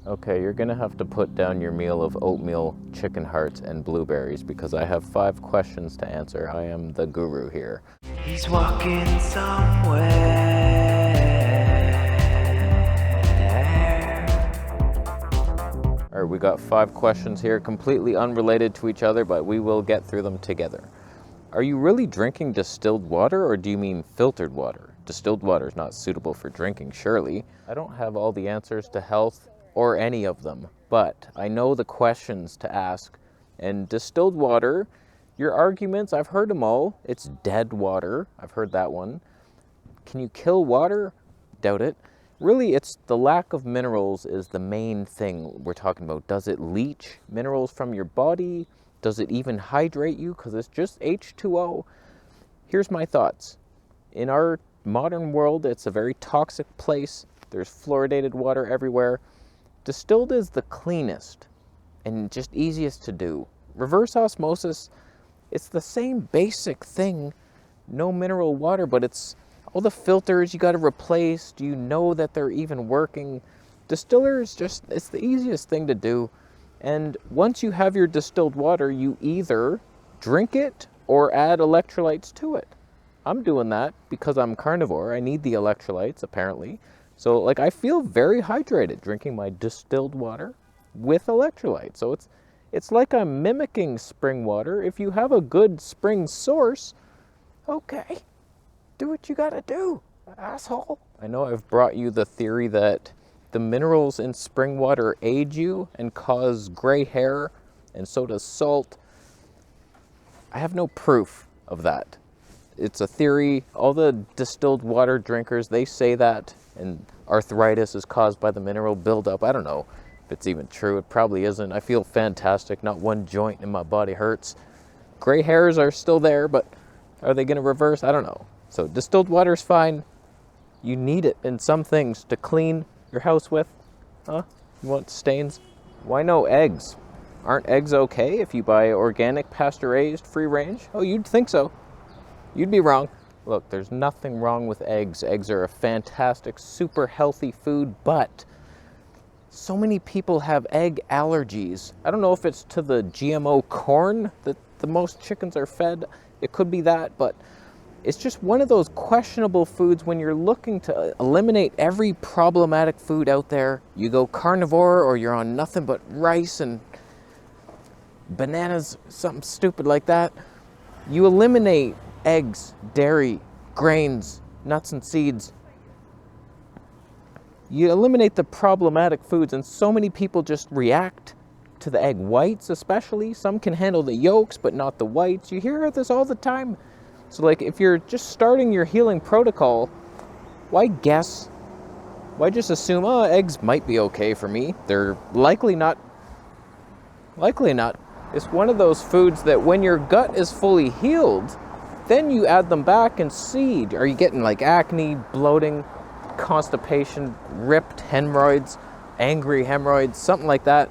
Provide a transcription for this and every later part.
Okay, you're gonna have to put down your meal of oatmeal, chicken hearts, and blueberries because I have 5 questions to answer. I am the guru here. He's walking somewhere. All right, we got 5 questions here, completely unrelated to each other, but we will get through them together. Are you really drinking distilled water, or do you mean filtered water? Distilled water is not suitable for drinking, surely. I don't have all the answers to health or any of them, but I know the questions to ask. And distilled water, your arguments, I've heard them all. It's dead water. I've heard that one. Can you kill water? Doubt it. Really, it's the lack of minerals is the main thing we're talking about. Does it leach minerals from your body? Does it even hydrate you? Because it's just H2O. Here's my thoughts. In our modern world, it's a very toxic place. There's fluoridated water everywhere. Distilled is the cleanest and just easiest to do. Reverse osmosis, it's the same basic thing. No mineral water, but it's all the filters you got to replace. Do you know that they're even working? Distillers, just, it's the easiest thing to do. And once you have your distilled water, you either drink it or add electrolytes to it. I'm doing that because I'm carnivore. I need the electrolytes, apparently. So, like, I feel very hydrated drinking my distilled water with electrolytes. So it's like I'm mimicking spring water. If you have a good spring source, okay, do what you gotta do, asshole. I know I've brought you the theory that the minerals in spring water age you and cause gray hair, and so does salt. I have no proof of that. It's a theory. All the distilled water drinkers, they say that, and arthritis is caused by the mineral buildup. I don't know if it's even true. It probably isn't. I feel fantastic. Not one joint in my body hurts. Gray hairs are still there, but are they going to reverse? I don't know. So distilled water is fine. You need it in some things to clean your house with. Huh? You want stains? Why no eggs? Aren't eggs okay if you buy organic, pasture-raised, free-range? Oh, you'd think so. You'd be wrong. Look, there's nothing wrong with eggs. Eggs are a fantastic, super healthy food, but so many people have egg allergies. I don't know if it's to the GMO corn that the most chickens are fed. It could be that, but it's just one of those questionable foods when you're looking to eliminate every problematic food out there. You go carnivore or you're on nothing but rice and bananas, something stupid like that. You eliminate eggs, dairy, grains, nuts and seeds. You eliminate the problematic foods, and so many people just react to the egg whites especially. Some can handle the yolks, but not the whites. You hear this all the time. So like, if you're just starting your healing protocol, why guess? Why just assume, oh, eggs might be okay for me? They're likely not. Likely not. It's one of those foods that when your gut is fully healed, then you add them back and see, are you getting like acne, bloating, constipation, ripped hemorrhoids, angry hemorrhoids, something like that.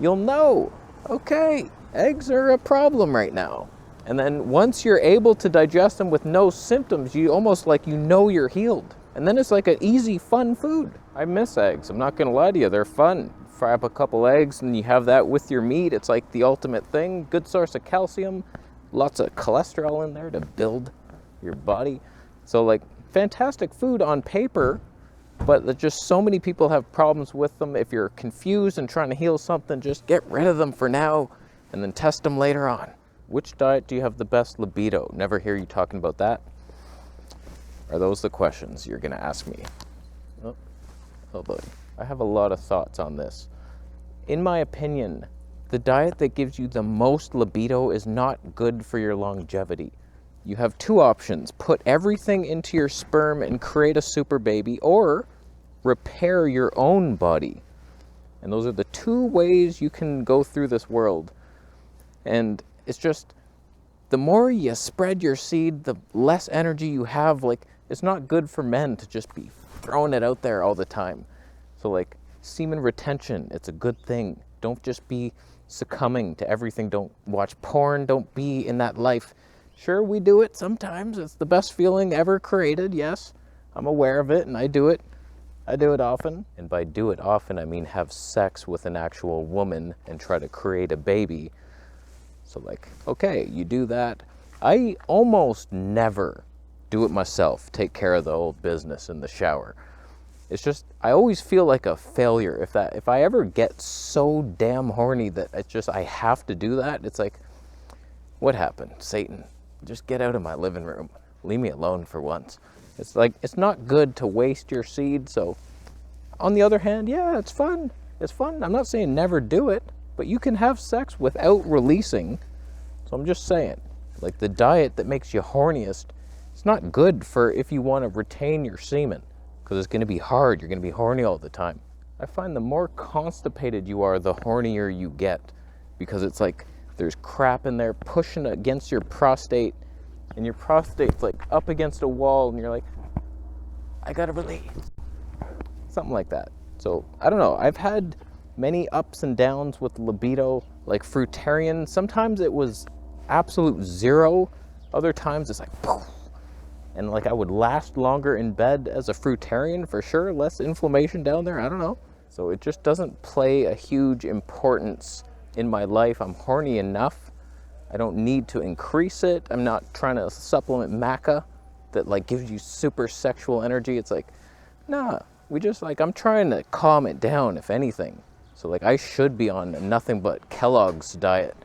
You'll know, okay, eggs are a problem right now. And then once you're able to digest them with no symptoms, you almost like you know you're healed. And then it's like an easy, fun food. I miss eggs. I'm not gonna lie to you, they're fun. Fry up a couple eggs and you have that with your meat. It's like the ultimate thing. Good source of calcium, lots of cholesterol in there to build your body. So like, fantastic food on paper, but just so many people have problems with them. If you're confused and trying to heal something, just get rid of them for now and then test them later on. Which diet do you have the best libido? Never hear you talking about that. Are those the questions you're gonna ask me? Oh buddy. I have a lot of thoughts on this. In my opinion, the diet that gives you the most libido is not good for your longevity. You have 2 options. Put everything into your sperm and create a super baby, or repair your own body. And those are the 2 ways you can go through this world. And it's just, the more you spread your seed, the less energy you have. Like, it's not good for men to just be throwing it out there all the time. So like, semen retention, it's a good thing. Don't just be succumbing to everything. Don't watch porn. Don't be in that life. Sure, we do it sometimes. It's the best feeling ever created, yes. I'm aware of it and I do it. I do it often. And by do it often, I mean have sex with an actual woman and try to create a baby. So like, okay, you do that. I almost never do it myself, take care of the old business in the shower. It's just, I always feel like a failure if I ever get so damn horny that I have to do that. It's like, what happened, Satan? Just get out of my living room. Leave me alone for once. It's like, it's not good to waste your seed. So on the other hand, yeah, it's fun. It's fun. I'm not saying never do it, but you can have sex without releasing. So I'm just saying, like the diet that makes you horniest, it's not good for if you want to retain your semen, because it's going to be hard. You're going to be horny all the time. I find the more constipated you are, the hornier you get, because it's like there's crap in there pushing against your prostate, and your prostate's like up against a wall, and you're like, I gotta release. Something like that. So I don't know. I've had many ups and downs with libido, like fruitarian. Sometimes it was absolute zero. Other times it's like poof. And like I would last longer in bed as a fruitarian for sure, less inflammation down there, I don't know. So it just doesn't play a huge importance in my life. I'm horny enough. I don't need to increase it. I'm not trying to supplement maca that like gives you super sexual energy. It's like, nah, I'm trying to calm it down if anything. So like I should be on nothing but Kellogg's diet.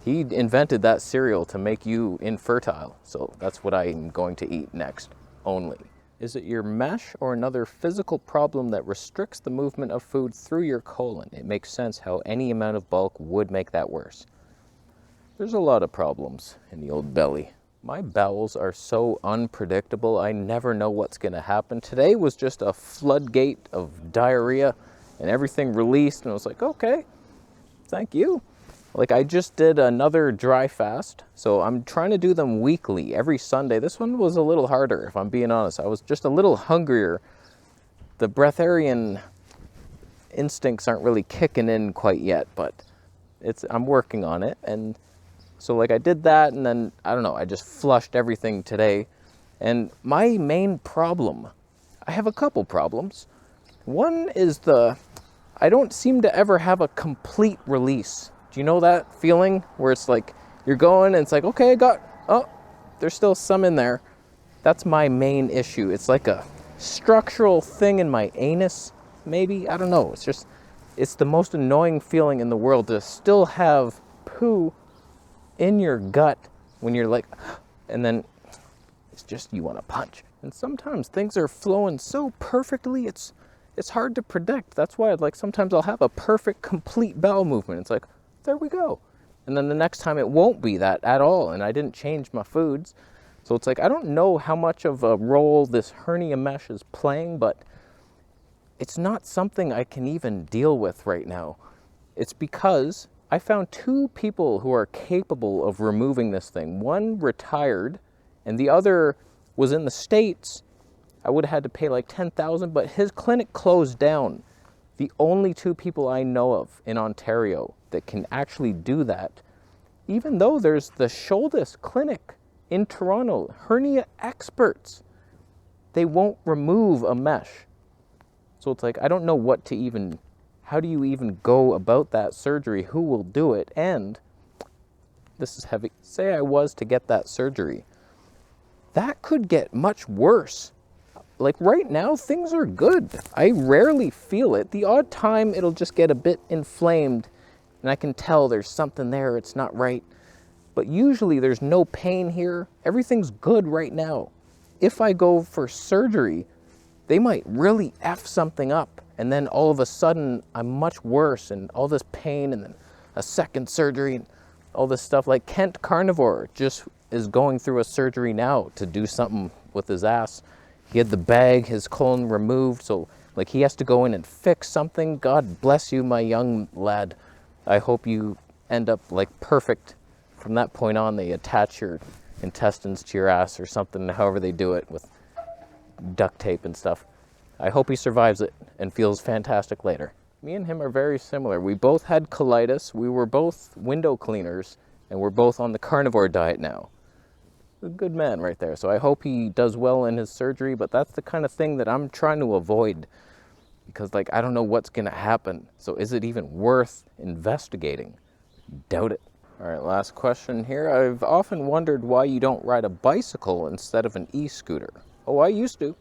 He invented that cereal to make you infertile, so that's what I'm going to eat next, only. Is it your mesh or another physical problem that restricts the movement of food through your colon? It makes sense how any amount of bulk would make that worse. There's a lot of problems in the old belly. My bowels are so unpredictable, I never know what's gonna happen. Today was just a floodgate of diarrhea and everything released, and I was like, okay, thank you. Like I just did another dry fast, so I'm trying to do them weekly, every Sunday. This one was a little harder, if I'm being honest. I was just a little hungrier. The breatharian instincts aren't really kicking in quite yet, but I'm working on it. And so like I did that, and then, I don't know, I just flushed everything today. And my main problem, I have a couple problems. One is I don't seem to ever have a complete release. Do you know that feeling where it's like you're going and it's like, okay, there's still some in there. That's my main issue. It's like a structural thing in my anus, maybe. I don't know. It's the most annoying feeling in the world to still have poo in your gut when you're like, and then it's just you want to punch. And sometimes things are flowing so perfectly, it's hard to predict. That's why sometimes I'll have a perfect, complete bowel movement. It's like, there we go. And then the next time it won't be that at all, and I didn't change my foods. So it's like, I don't know how much of a role this hernia mesh is playing, but it's not something I can even deal with right now. It's because I found 2 people who are capable of removing this thing. One retired, and the other was in the States. I would have had to pay like $10,000, but his clinic closed down. The only 2 people I know of in Ontario that can actually do that, even though there's the Shouldes Clinic in Toronto, hernia experts, they won't remove a mesh. So it's like, I don't know how do you even go about that surgery? Who will do it? And this is heavy. Say I was to get that surgery, that could get much worse. Like right now, things are good. I rarely feel it. The odd time it'll just get a bit inflamed and I can tell there's something there, it's not right. But usually there's no pain here. Everything's good right now. If I go for surgery, they might really F something up, and then all of a sudden I'm much worse and all this pain, and then a second surgery and all this stuff. Like Kent Carnivore just is going through a surgery now to do something with his ass. He had the bag, his colon removed, so like he has to go in and fix something. God bless you, my young lad. I hope you end up like perfect. From that point on, they attach your intestines to your ass or something, however they do it with duct tape and stuff. I hope he survives it and feels fantastic later. Me and him are very similar. We both had colitis, we were both window cleaners, and we're both on the carnivore diet now. A good man right there. So I hope he does well in his surgery, but that's the kind of thing that I'm trying to avoid. because like I don't know what's gonna happen. So is it even worth investigating? Doubt it. All right, last question here. I've often wondered why you don't ride a bicycle instead of an e-scooter. Oh, I used to.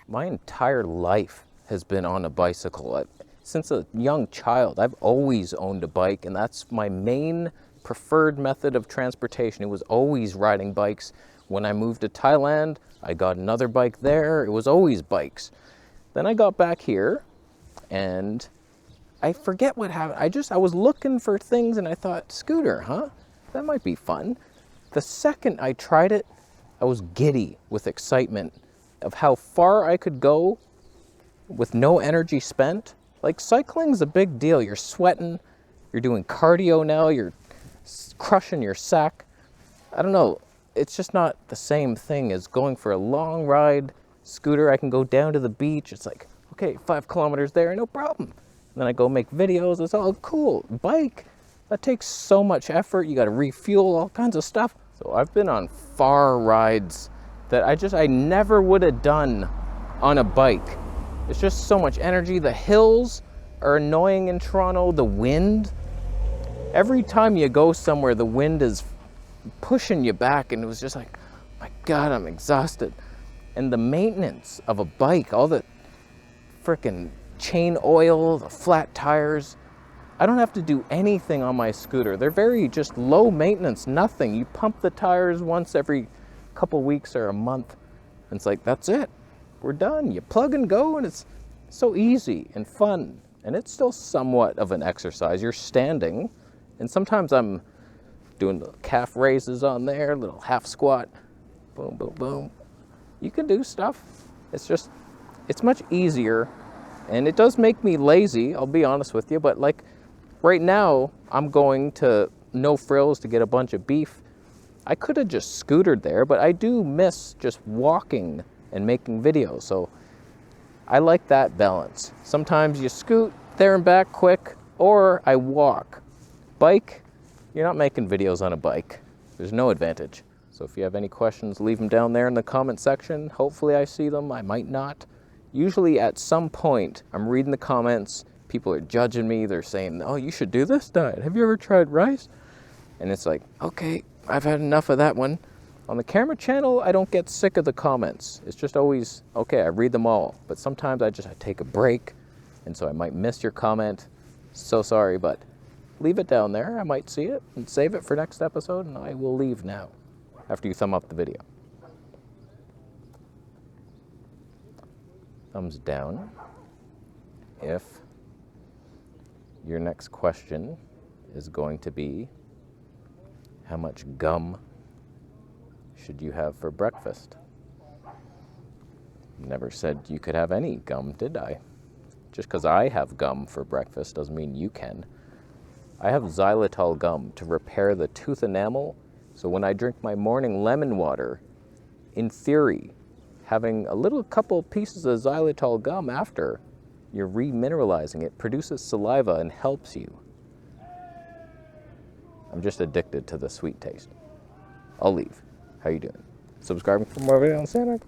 My entire life has been on a bicycle. Since a young child, I've always owned a bike, and that's my main preferred method of transportation. It was always riding bikes. When I moved to Thailand, I got another bike there. It was always bikes. Then I got back here, and I forget what happened. I was looking for things, and I thought, scooter, huh? That might be fun. The second I tried it, I was giddy with excitement of how far I could go with no energy spent. Like, cycling's a big deal. You're sweating, you're doing cardio now, you're crushing your sack. I don't know, it's just not the same thing as going for a long ride. Scooter, I can go down to the beach. It's like, okay, 5 kilometers there, no problem. And then I go make videos, it's all cool. Bike, that takes so much effort. You gotta refuel, all kinds of stuff. So I've been on far rides that I never would have done on a bike. It's just so much energy. The hills are annoying in Toronto. The wind, every time you go somewhere, the wind is pushing you back, and it was just like, my God, I'm exhausted. And the maintenance of a bike, all the frickin' chain oil, the flat tires, I don't have to do anything on my scooter. They're very just low maintenance, nothing. You pump the tires once every couple weeks or a month, and it's like, that's it. We're done. You plug and go, and it's so easy and fun. And it's still somewhat of an exercise. You're standing, and sometimes I'm doing the calf raises on there, little half squat, boom, boom, boom. You can do stuff. It's much easier, and it does make me lazy, I'll be honest with you, but like right now, I'm going to No Frills to get a bunch of beef. I could have just scootered there, but I do miss just walking and making videos, so I like that balance. Sometimes you scoot there and back quick, or I walk. Bike, you're not making videos on a bike. There's no advantage. So if you have any questions, leave them down there in the comment section. Hopefully I see them, I might not. Usually at some point, I'm reading the comments, people are judging me, they're saying, oh, you should do this diet. Have you ever tried rice? And it's like, okay, I've had enough of that one. On the camera channel, I don't get sick of the comments. It's just always, okay, I read them all. But sometimes I take a break, and so I might miss your comment. So sorry, but leave it down there. I might see it and save it for next episode, and I will leave now after you thumb up the video. Thumbs down if your next question is going to be, how much gum should you have for breakfast? Never said you could have any gum, did I? Just because I have gum for breakfast doesn't mean you can. I have xylitol gum to repair the tooth enamel, so when I drink my morning lemon water, in theory, having a couple pieces of xylitol gum after, you're remineralizing it, produces saliva and helps you. I'm just addicted to the sweet taste. I'll leave. How you doing? Subscribing for more videos on Santa?